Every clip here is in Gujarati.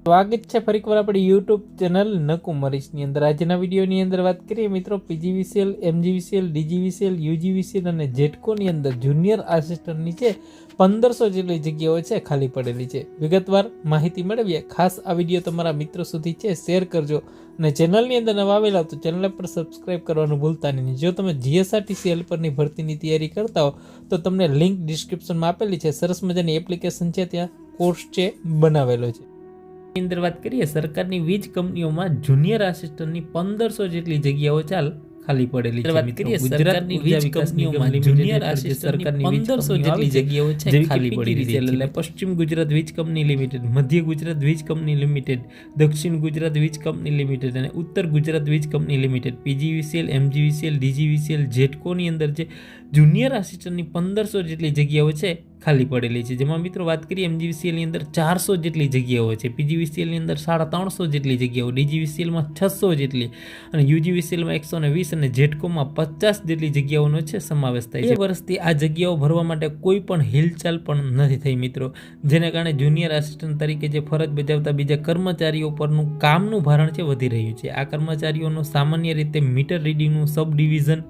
સ્વાગત છે ફરીકવાર આપણી યુટ્યુબ ચેનલ નકુમરીશની અંદર। આજના વિડીયોની અંદર વાત કરીએ મિત્રો પીજીવીસીએલ, એમજીવીસીએલ, ડીજીવીસીએલ, યુજીવીસીએલ અને જેટકોની અંદર જુનિયર આસિસ્ટન્ટની છે 1500 જેટલી જગ્યાઓ છે ખાલી પડેલી છે। વિગતવાર માહિતી મેળવીએ। ખાસ આ વિડીયો તમારા મિત્રો સુધી છે શેર કરજો અને ચેનલની અંદર નવા આવેલા તો ચેનલ પર સબસ્ક્રાઇબ કરવાનું ભૂલતા નહીં। જો તમે જીએસઆરટીસી હેલ્પરની ભરતીની તૈયારી કરતા હો તો તમને લિંક ડિસ્ક્રિપ્શનમાં આપેલી છે। સરસ મજાની એપ્લિકેશન છે, ત્યાં કોર્સ છે બનાવેલો છે। અંદર વાત કરીએ સરકારની વીજ કંપનીઓમાં જુનિયર આસિસ્ટન્ટની 1500 જેટલી જગ્યાઓ ખાલી પડેલી છે। વાત કરીએ સરકારની વીજ કંપનીઓમાં જુનિયર આસિસ્ટન્ટની 1500 જેટલી જગ્યાઓ છે ખાલી પડેલી છે। એટલે પશ્ચિમ ગુજરાત વીજ કંપની લિમિટેડ, મધ્ય ગુજરાત વીજ કંપની લિમિટેડ, દક્ષિણ ગુજરાત વીજ કંપની લિમિટેડ અને ઉત્તર ગુજરાત વીજ company limited, PGVCL, MGVCL, DGVCL, જેટકોની અંદર છે જુનિયર આસિસ્ટન્ટની 1500 જેટલી જગ્યાઓ છે ખાલી પડેલી છે। જેમાં મિત્રો વાત કરીએ એમજીવીસીએલની અંદર 400 જેટલી જગ્યાઓ છે, પીજીવીસીએલની અંદર 350 જેટલી જગ્યાઓ, ડીજીવીસીએલમાં 600 જેટલી અને યુજીવીસીએલમાં 120 અને જેટકોમાં 50 જેટલી જગ્યાઓનો છે સમાવેશ થાય છે। વર્ષથી આ જગ્યાઓ ભરવા માટે કોઈ પણ હિલચાલ પણ નથી થઈ મિત્રો, જેને કારણે જુનિયર આસિસ્ટન્ટ તરીકે જે ફરજ બજાવતા બીજા કર્મચારીઓ પરનું કામનું ભારણ છે વધી રહ્યું છે। આ કર્મચારીઓનું સામાન્ય રીતે મીટર રીડિંગનું સબ ડિવિઝન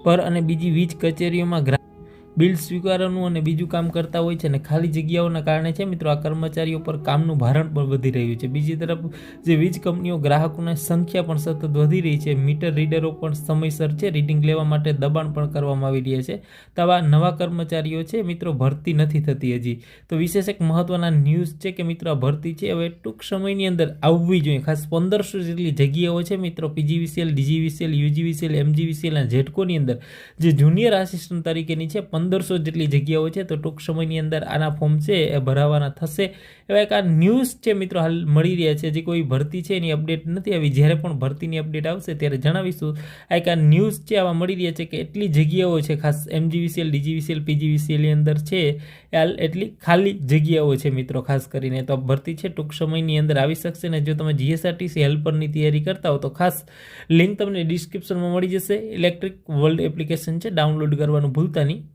પર અને બીજી વીજ કચેરીઓમાં બિલ સ્વીકારવાનું અને બીજું કામ કરતા હોય છે અને ખાલી જગ્યાઓના કારણે છે મિત્રો આ કર્મચારીઓ પર કામનું ભારણ પણ વધી રહ્યું છે। બીજી તરફ જે વીજ કંપનીઓ ગ્રાહકોની સંખ્યા પણ સતત વધી રહી છે, મીટર રીડરો પણ સમયસર છે રીડિંગ લેવા માટે દબાણ પણ કરવામાં આવી રહ્યા છે, તો આવા નવા કર્મચારીઓ છે મિત્રો ભરતી નથી થતી હજી। તો વિશેષ એક મહત્વના ન્યૂઝ છે કે મિત્રો આ ભરતી છે હવે ટૂંક સમયની અંદર આવવી જોઈએ। ખાસ 1500 જેટલી જગ્યાઓ છે મિત્રો પીજીવીસીએલ, ડીજીવીસીએલ, યુજીવીસીએલ, એમજીવીસીએલ અને જેટકોની અંદર જે જુનિયર આસિસ્ટન્ટ તરીકેની છે 1500 જેટલી જગ્યાઓ છે, તો ટૂંક સમયની અંદર આના ફોર્મ છે એ ભરાવાના થશે। એવા એક આ ન્યૂઝ છે મિત્રો હાલ મળી રહ્યા છે, હજી કોઈ ભરતી છે એની અપડેટ નથી આવી, જ્યારે પણ ભરતીની અપડેટ આવશે ત્યારે જણાવીશું। આ એક આ ન્યૂઝ છે આવા મળી રહ્યા છે કે એટલી જગ્યાઓ છે ખાસ એમજીવીસીએલ, ડીજીવીસીએલ, પીજીવીસીએલની અંદર છે એટલી ખાલી જગ્યાઓ છે મિત્રો ખાસ કરીને, તો ભરતી છે ટૂંક સમયની અંદર આવી શકશે। ને જો તમે જીએસઆરટીસી હેલ્પરની તૈયારી કરતા હો તો ખાસ લિંક તમને ડિસ્ક્રિપ્શનમાં મળી જશે। ઇલેક્ટ્રિક વર્લ્ડ એપ્લિકેશન છે, ડાઉનલોડ કરવાનું ભૂલતા નહીં।